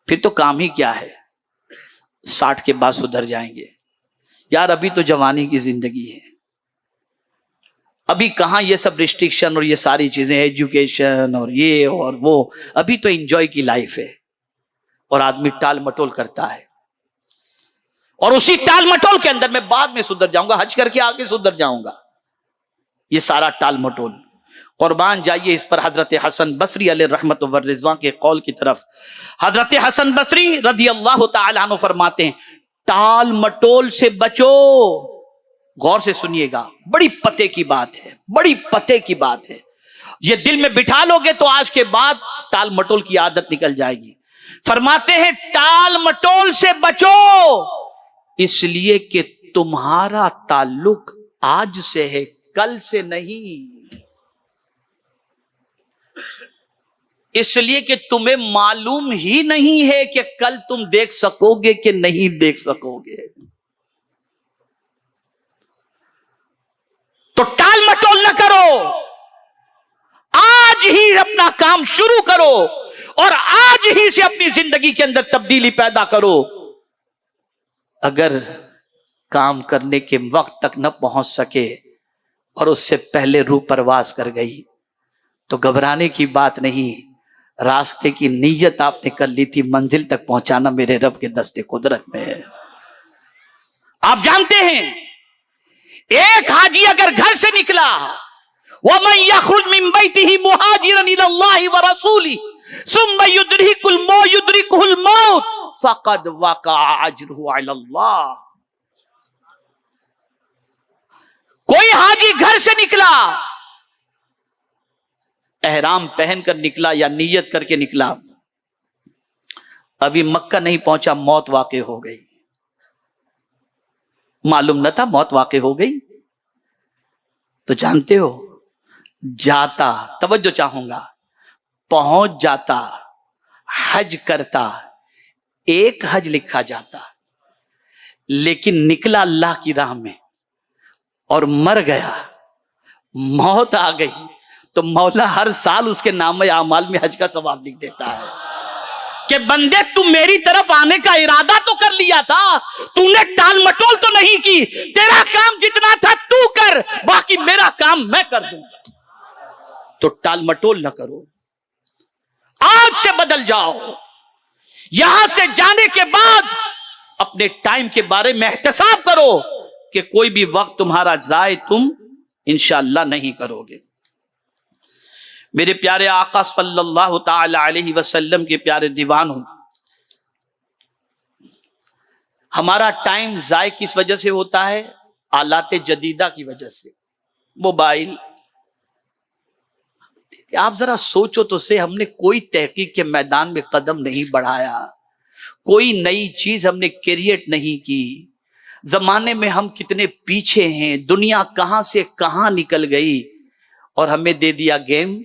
پھر تو کام ہی کیا ہے، 60 کے بعد سدھر جائیں گے، یار ابھی تو جوانی کی زندگی ہے، ابھی کہاں یہ سب ریسٹرکشن اور یہ ساری چیزیں، ایجوکیشن اور یہ اور وہ، ابھی تو انجوائے کی لائف ہے، اور آدمی ٹال مٹول کرتا ہے، اور اسی ٹال مٹول کے اندر میں بعد میں سدھر جاؤں گا، حج کر کے آگے سدھر جاؤں گا، یہ سارا ٹال مٹول۔ قربان جائیے اس پر حضرت حسن بصری علیہ رحمت و رضوان کے قول کی طرف۔ حضرت حسن بصری رضی اللہ تعالی عنہ فرماتے ہیں ٹال مٹول سے بچو۔ غور سے سنیے گا، بڑی پتے کی بات ہے، بڑی پتے کی بات ہے، یہ دل میں بٹھا لو گے تو آج کے بعد ٹال مٹول کی عادت نکل جائے گی۔ فرماتے ہیں ٹال مٹول سے بچو، اس لیے کہ تمہارا تعلق آج سے ہے، کل سے نہیں، اس لیے کہ تمہیں معلوم ہی نہیں ہے کہ کل تم دیکھ سکو گے کہ نہیں دیکھ سکو گے، تو ٹال مٹول نہ کرو، آج ہی اپنا کام کام شروع کرو اور آج ہی سے اپنی زندگی کے اندر تبدیلی پیدا کرو. اگر کام کرنے کے وقت تک نہ پہنچ سکے اور اس سے پہلے روح پرواز کر گئی تو گھبرانے کی بات نہیں. راستے کی نیت آپ نے کر لی تھی، منزل تک پہنچانا میرے رب کے دست قدرت میں ہے. آپ جانتے ہیں ایک حاجی اگر گھر سے نکلا وَمَن يَخْرُجْ مِن بَيْتِهِ مُهَاجِرًا إِلَى اللَّهِ وَرَسُولِهِ ثُمَّ يُدْرِكُهُ الْمَوْتُ فَقَدْ وَقَعَ أَجْرُهُ عَلَى اللَّهِ. کوئی حاجی گھر سے نکلا، احرام پہن کر نکلا یا نیت کر کے نکلا، ابھی مکہ نہیں پہنچا موت واقع ہو گئی. معلوم نہ تھا موت واقع ہو گئی تو جانتے ہو جاتا، توجہ چاہوں گا، پہنچ جاتا، حج کرتا، ایک حج لکھا جاتا، لیکن نکلا اللہ کی راہ میں اور مر گیا، موت آ گئی تو مولا ہر سال اس کے نام اعمال میں حج کا ثواب لکھ دیتا ہے کہ بندے تم میری طرف آنے کا ارادہ تو کر لیا تھا، تو نے ٹال مٹول تو نہیں کی، تیرا کام جتنا تھا تو کر، باقی میرا کام میں کر دوں گا. تو ٹال مٹول نہ کرو، آج سے بدل جاؤ. یہاں سے جانے کے بعد اپنے ٹائم کے بارے میں احتساب کرو کہ کوئی بھی وقت تمہارا ضائع تم انشاءاللہ نہیں کرو گے. میرے پیارے آقا صلی اللہ تعالی علیہ وسلم کے پیارے دیوانوں، ہمارا ٹائم ضائع کس وجہ سے ہوتا ہے؟ آلات جدیدہ کی وجہ سے. موبائل، آپ ذرا سوچو تو سے، ہم نے کوئی تحقیق کے میدان میں قدم نہیں بڑھایا، کوئی نئی چیز ہم نے کریٹ نہیں کی. زمانے میں ہم کتنے پیچھے ہیں، دنیا کہاں سے کہاں نکل گئی اور ہمیں دے دیا گیم.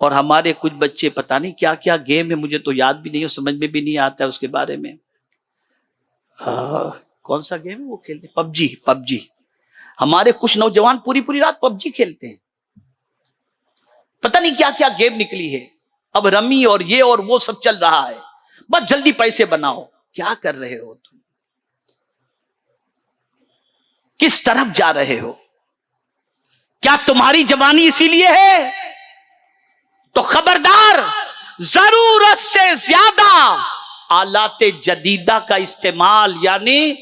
اور ہمارے کچھ بچے پتہ نہیں کیا کیا گیم ہے، مجھے تو یاد بھی نہیں، سمجھ میں بھی نہیں آتا ہے اس کے بارے میں. کون سا گیم ہے وہ کھیلتے؟ پب جی. ہمارے کچھ نوجوان پوری رات پب جی کھیلتے ہیں، پتہ نہیں کیا کیا گیم نکلی ہے. اب رمی اور یہ اور وہ سب چل رہا ہے، بس جلدی پیسے بناؤ. کیا کر رہے ہو تم؟ کس طرف جا رہے ہو؟ کیا تمہاری جوانی اسی لیے ہے؟ تو خبردار، ضرورت سے زیادہ آلات جدیدہ کا استعمال، یعنی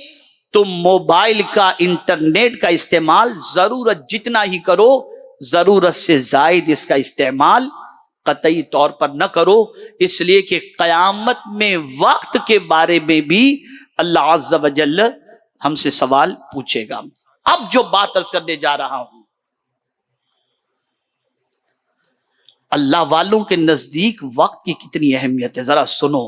تم موبائل کا، انٹرنیٹ کا استعمال ضرورت جتنا ہی کرو، ضرورت سے زائد اس کا استعمال قطعی طور پر نہ کرو. اس لیے کہ قیامت میں وقت کے بارے میں بھی اللہ عز و جل ہم سے سوال پوچھے گا. اب جو بات عرض کرنے جا رہا ہوں، اللہ والوں کے نزدیک وقت کی کتنی اہمیت ہے، ذرا سنو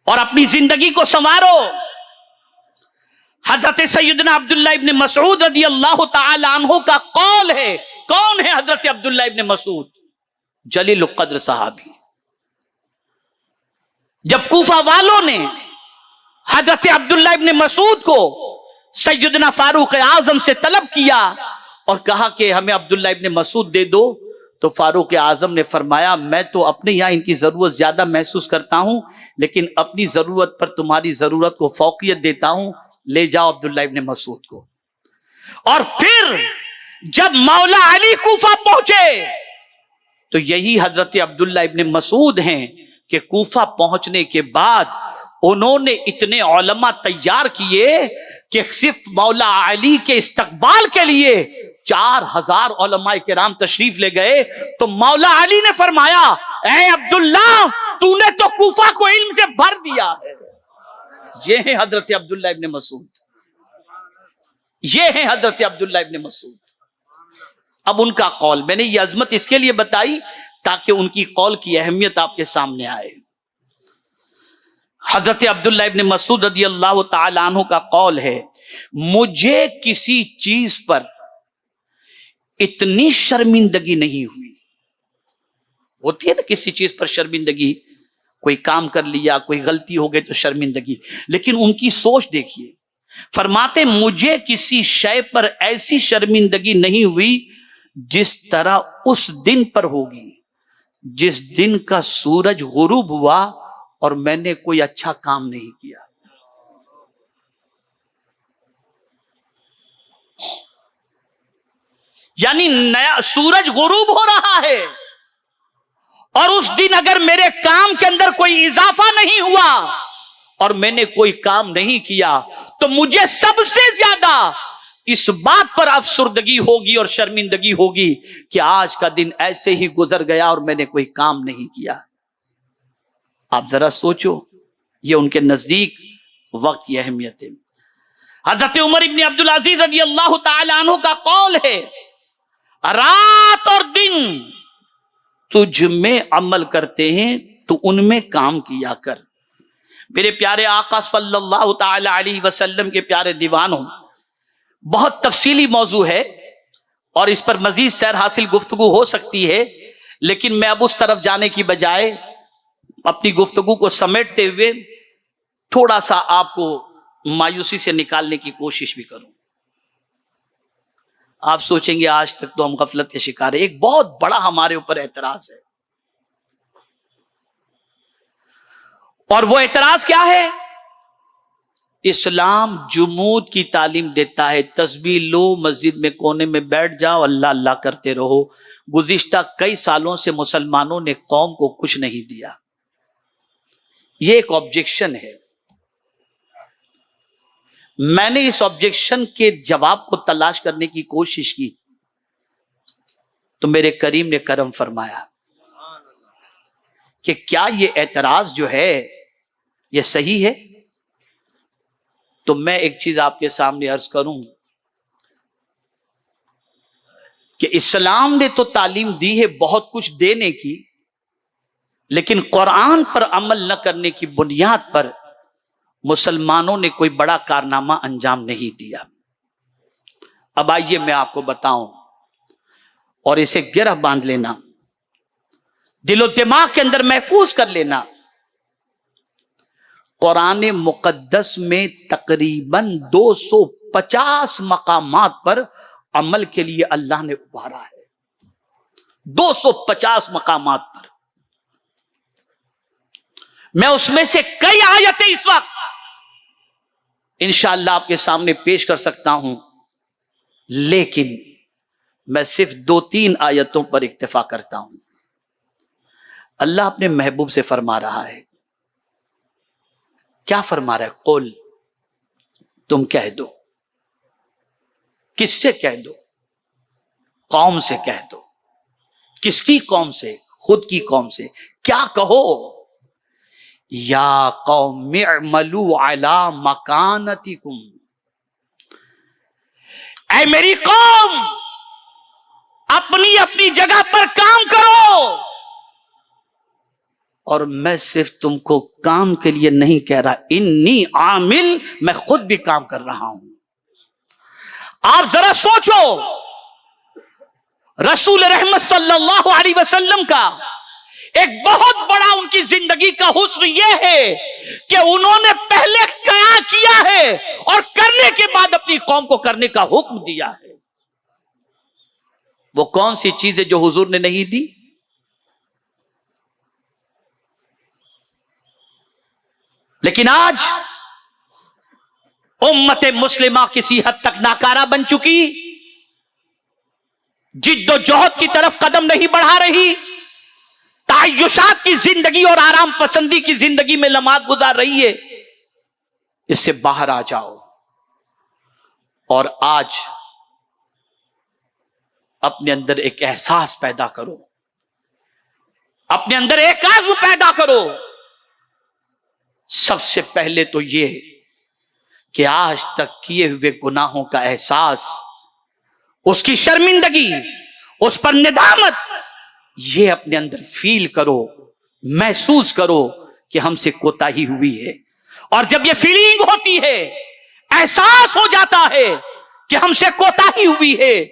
اور اپنی زندگی کو سنوارو. حضرت سیدنا عبداللہ ابن مسعود رضی اللہ تعالی عنہ کا قول ہے. کون ہے حضرت عبداللہ ابن مسعود؟ جلیل القدر صحابی. جب کوفہ والوں نے حضرت عبداللہ ابن مسعود کو سیدنا فاروق اعظم سے طلب کیا اور کہا کہ ہمیں عبداللہ ابن مسعود دے دو، تو فاروق اعظم نے فرمایا میں تو اپنے یہاں ان کی ضرورت زیادہ محسوس کرتا ہوں، لیکن اپنی ضرورت پر تمہاری ضرورت کو فوقیت دیتا ہوں، لے جاؤ عبداللہ ابن مسعود کو. اور پھر جب مولا علی کوفہ پہنچے تو یہی حضرت عبداللہ ابن مسعود ہیں کہ کوفہ پہنچنے کے بعد انہوں نے اتنے علماء تیار کیے کہ صرف مولا علی کے استقبال کے لیے 4000 علماء کرام تشریف لے گئے. تو مولا علی نے فرمایا اے عبداللہ تو نے تو کوفہ کو علم سے بھر دیا ہے. یہ ہیں حضرت عبداللہ ابن مسعود، یہ ہیں حضرت عبداللہ ابن مسعود. اب ان کا قول، میں نے یہ عظمت اس کے لیے بتائی تاکہ ان کی قول کی اہمیت آپ کے سامنے آئے. حضرت عبداللہ ابن مسعود رضی اللہ تعالی عنہ کا قول ہے، مجھے کسی چیز پر اتنی شرمندگی نہیں ہوئی. ہوتی ہے نا کسی چیز پر شرمندگی، کوئی کام کر لیا، کوئی غلطی ہو گئی تو شرمندگی، لیکن ان کی سوچ دیکھیے. فرماتے مجھے کسی شے پر ایسی شرمندگی نہیں ہوئی جس طرح اس دن پر ہوگی جس دن کا سورج غروب ہوا اور میں نے کوئی اچھا کام نہیں کیا. یعنی نیا سورج غروب ہو رہا ہے اور اس دن اگر میرے کام کے اندر کوئی اضافہ نہیں ہوا اور میں نے کوئی کام نہیں کیا تو مجھے سب سے زیادہ اس بات پر افسردگی ہوگی اور شرمندگی ہوگی کہ آج کا دن ایسے ہی گزر گیا اور میں نے کوئی کام نہیں کیا. آپ ذرا سوچو, یہ ان کے نزدیک وقت کی اہمیت ہے. حضرت عمر ابن عبدالعزیز رضی اللہ تعالی عنہ کا قول ہے, رات اور دن تجھ میں عمل کرتے ہیں تو ان میں کام کیا کر. میرے پیارے آقا صلی اللہ تعالی علیہ وسلم کے پیارے دیوانوں, بہت تفصیلی موضوع ہے اور اس پر مزید سیر حاصل گفتگو ہو سکتی ہے, لیکن میں اب اس طرف جانے کی بجائے اپنی گفتگو کو سمیٹتے ہوئے تھوڑا سا آپ کو مایوسی سے نکالنے کی کوشش بھی کروں. آپ سوچیں گے آج تک تو ہم غفلت کے شکار ہیں. ایک بہت بڑا ہمارے اوپر اعتراض ہے, اور وہ اعتراض کیا ہے؟ اسلام جمود کی تعلیم دیتا ہے, تسبیح لو, مسجد میں کونے میں بیٹھ جاؤ, اللہ اللہ کرتے رہو. گزشتہ کئی سالوں سے مسلمانوں نے قوم کو کچھ نہیں دیا. یہ ایک آبجیکشن ہے. میں نے اس آبجیکشن کے جواب کو تلاش کرنے کی کوشش کی تو میرے کریم نے کرم فرمایا کہ کیا یہ اعتراض جو ہے یہ صحیح ہے؟ تو میں ایک چیز آپ کے سامنے عرض کروں کہ اسلام نے تو تعلیم دی ہے بہت کچھ دینے کی, لیکن قرآن پر عمل نہ کرنے کی بنیاد پر مسلمانوں نے کوئی بڑا کارنامہ انجام نہیں دیا. اب آئیے میں آپ کو بتاؤں اور اسے گرہ باندھ لینا, دل و دماغ کے اندر محفوظ کر لینا. قرآن مقدس میں تقریباً 250 مقامات پر عمل کے لیے اللہ نے ابھارا ہے. 250 مقامات پر. میں اس میں سے کئی آیتیں اس وقت انشاءاللہ آپ کے سامنے پیش کر سکتا ہوں, لیکن میں صرف 2-3 آیتوں پر اکتفا کرتا ہوں. اللہ اپنے محبوب سے فرما رہا ہے. کیا فرما رہا ہے؟ قل, تم کہہ دو. کس سے کہہ دو؟ قوم سے کہہ دو. کس کی قوم سے؟ خود کی قوم سے. کیا کہو؟ یا قوم اعملوا علی مکانتکم, اے میری قوم اپنی اپنی جگہ پر کام کرو. اور میں صرف تم کو کام کے لیے نہیں کہہ رہا, انی عامل, میں خود بھی کام کر رہا ہوں. آپ ذرا سوچو, رسول رحمت صلی اللہ علیہ وسلم کا ایک بہت بڑا ان کی زندگی کا حسن یہ ہے کہ انہوں نے پہلے کیا کیا ہے اور کرنے کے بعد اپنی قوم کو کرنے کا حکم دیا ہے. وہ کون سی چیزیں جو حضور نے نہیں دی؟ لیکن آج امت مسلمہ کسی حد تک ناکارہ بن چکی, جد و جہد کی طرف قدم نہیں بڑھا رہی, تعیشات کی زندگی اور آرام پسندی کی زندگی میں لمحات گزار رہی ہے. اس سے باہر آ جاؤ اور آج اپنے اندر ایک احساس پیدا کرو, اپنے اندر ایک عزم پیدا کرو. سب سے پہلے تو یہ کہ آج تک کیے ہوئے گناہوں کا احساس, اس کی شرمندگی, اس پر ندامت, یہ اپنے اندر فیل کرو, محسوس کرو کہ ہم سے کوتاہی ہوئی ہے. اور جب یہ فیلنگ ہوتی ہے, احساس ہو جاتا ہے کہ ہم سے کوتاہی ہوئی ہے,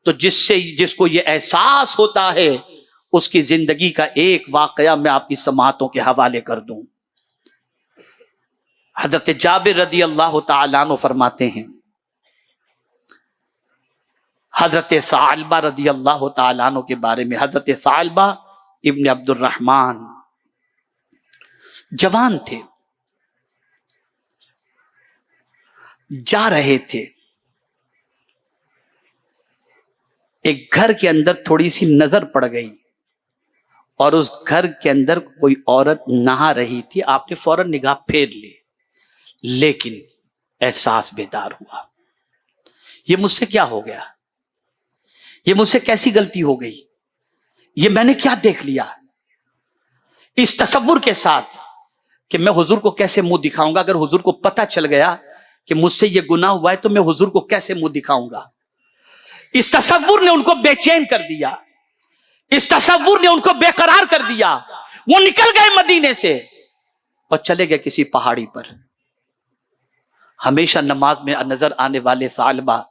تو جس کو یہ احساس ہوتا ہے اس کی زندگی کا ایک واقعہ میں آپ کی سماعتوں کے حوالے کر دوں. حضرت جابر رضی اللہ تعالیٰ عنہ فرماتے ہیں, حضرت ثعلبہ رضی اللہ تعالیٰ عنہ کے بارے میں. حضرت ثعلبہ ابن عبد الرحمن جوان تھے, جا رہے تھے, ایک گھر کے اندر تھوڑی سی نظر پڑ گئی اور اس گھر کے اندر کوئی عورت نہا رہی تھی. آپ نے فوراً نگاہ پھیر لی, لیکن احساس بیدار ہوا, یہ مجھ سے کیا ہو گیا, یہ مجھ سے کیسی غلطی ہو گئی, یہ میں نے کیا دیکھ لیا. اس تصور کے ساتھ کہ میں حضور کو کیسے منہ دکھاؤں گا, اگر حضور کو پتہ چل گیا کہ مجھ سے یہ گناہ ہوا ہے تو میں حضور کو کیسے منہ دکھاؤں گا. اس تصور نے ان کو بے چین کر دیا, اس تصور نے ان کو بے قرار کر دیا. وہ نکل گئے مدینے سے اور چلے گئے کسی پہاڑی پر. ہمیشہ نماز میں نظر آنے والے ثعلبہ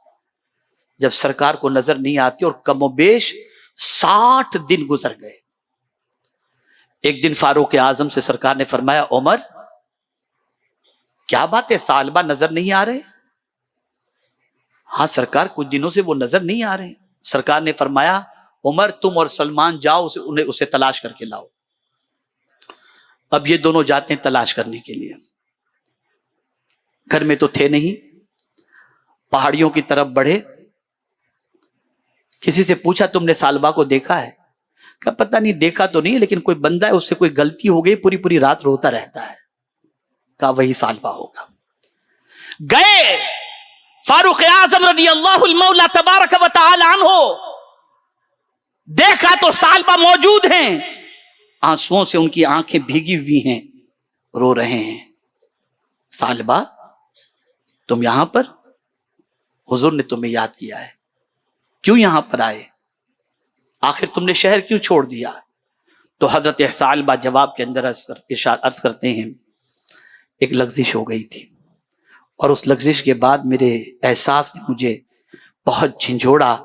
جب سرکار کو نظر نہیں آتی, اور کم و بیش 60 دن گزر گئے. ایک دن فاروق اعظم سے سرکار نے فرمایا, عمر کیا بات ہے, ثعلبہ نظر نہیں آ رہے؟ ہاں سرکار, کچھ دنوں سے وہ نظر نہیں آ رہے. سرکار نے فرمایا, عمر تم اور سلمان جاؤ اسے تلاش کر کے لاؤ. اب یہ دونوں جاتے ہیں تلاش کرنے کے لیے. گھر میں تو تھے نہیں, پہاڑیوں کی طرف بڑھے. کسی سے پوچھا تم نے ثعلبہ کو دیکھا ہے؟ کہا پتہ نہیں, دیکھا تو نہیں, لیکن کوئی بندہ ہے اس سے کوئی غلطی ہو گئی, پوری پوری رات روتا رہتا ہے. کہا وہی ثعلبہ ہوگا. گئے فاروق اعظم رضی اللہ المولا تبارک و تعالی عنہ, دیکھا تو ثعلبہ موجود ہیں, آنسوؤں سے ان کی آنکھیں بھیگی ہوئی ہیں, رو رہے ہیں. ثعلبہ تم یہاں پر, حضور نے تمہیں یاد کیا ہے, کیوں یہاں پر آئے, آخر تم نے شہر کیوں چھوڑ دیا؟ تو حضرت ثعلبہ جواب کے اندر عرض کرتے ہیں, ایک لغزش ہو گئی تھی, اور اس لغزش کے بعد میرے احساس نے مجھے بہت جھنجھوڑا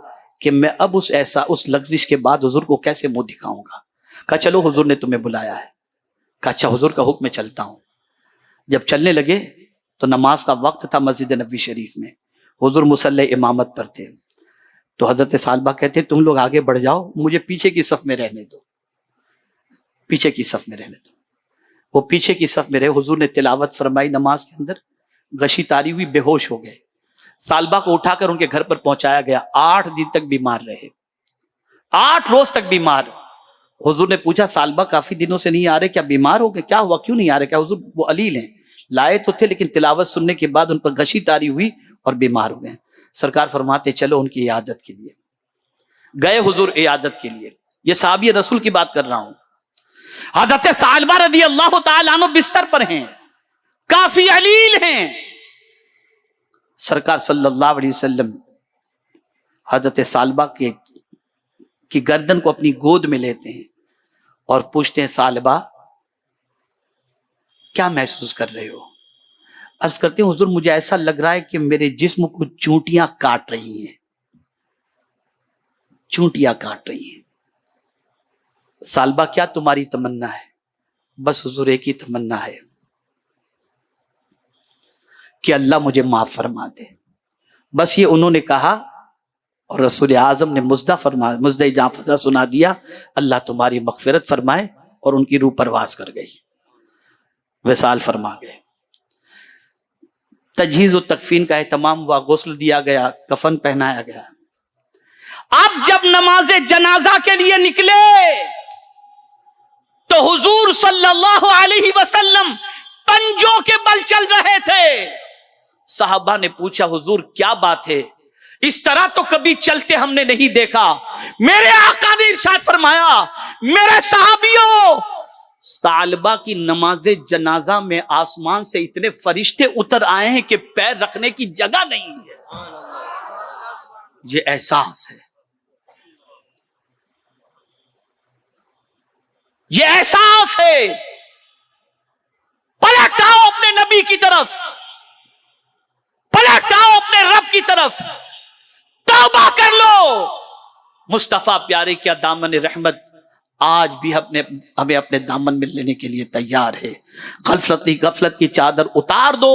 کہ میں اب اس لغزش کے بعد حضور کو کیسے منہ دکھاؤں گا. کہا چلو حضور نے تمہیں بلایا ہے. کہا اچھا حضور کا حکم میں چلتا ہوں. جب چلنے لگے تو نماز کا وقت تھا مسجد نبوی شریف میں, حضور مصلی امامت پر تھے. تو حضرت ثعلبہ کہتے ہیں تم لوگ آگے بڑھ جاؤ, مجھے پیچھے کی صف میں رہنے دو, پیچھے کی صف میں رہنے دو. وہ پیچھے کی صف میں رہے. حضور نے تلاوت فرمائی نماز کے اندر, غشی تاری ہوئی, بے ہوش ہو گئے. ثعلبہ کو اٹھا کر ان کے گھر پر پہنچایا گیا. 8 دن تک بیمار رہے, 8 روز تک بیمار. حضور نے پوچھا ثعلبہ کافی دنوں سے نہیں آ رہے, کیا بیمار ہو گئے, کیا ہوا, کیوں نہیں آ رہے؟ کیا حضور وہ علیل ہیں, لائے تو تھے لیکن تلاوت سننے کے بعد ان پر غشی تاری ہوئی اور بیمار ہو گئے. سرکار فرماتے چلو ان کی عیادت کے لیے. گئے حضور عیادت کے لیے. یہ صحابی رسول کی بات کر رہا ہوں. حضرت ثعلبہ رضی اللہ تعالیٰ عنہ بستر پر ہیں, کافی علیل ہیں. سرکار صلی اللہ علیہ وسلم حضرت ثعلبہ کی گردن کو اپنی گود میں لیتے ہیں اور پوچھتے ہیں ثعلبہ کیا محسوس کر رہے ہو؟ عرض کرتے ہیں حضور مجھے ایسا لگ رہا ہے کہ میرے جسم کو چونٹیاں کاٹ رہی ہیں, چونٹیاں کاٹ رہی ہیں. ثعلبہ کیا تمہاری تمنا ہے؟ بس حضور ایک ہی تمنا ہے کہ اللہ مجھے معاف فرما دے. بس یہ انہوں نے کہا اور رسول اعظم نے مزدہ جاں فضا سنا دیا, اللہ تمہاری مغفرت فرمائے, اور ان کی روح پرواز کر گئی, وصال فرما گئے. تجہیز و تکفین کا اہتمام ہوا, غسل دیا گیا, کفن پہنایا گیا. اب جب نماز جنازہ کے لیے نکلے تو حضور صلی اللہ علیہ وسلم پنجوں کے بل چل رہے تھے. صحابہ نے پوچھا حضور کیا بات ہے, اس طرح تو کبھی چلتے ہم نے نہیں دیکھا. میرے آقا نے ارشاد فرمایا میرے صحابیوں, ثعلبہ کی نماز جنازہ میں آسمان سے اتنے فرشتے اتر آئے ہیں کہ پیر رکھنے کی جگہ نہیں ہے. یہ احساس ہے, یہ احساس ہے. پلٹ آؤ اپنے نبی کی طرف, پلٹ آؤ اپنے رب کی طرف, توبہ کر لو. مصطفیٰ پیارے کیا دامن رحمت آج بھی ہمیں اپنے دامن میں لینے کے لیے تیار ہے. غفلت کی چادر اتار دو,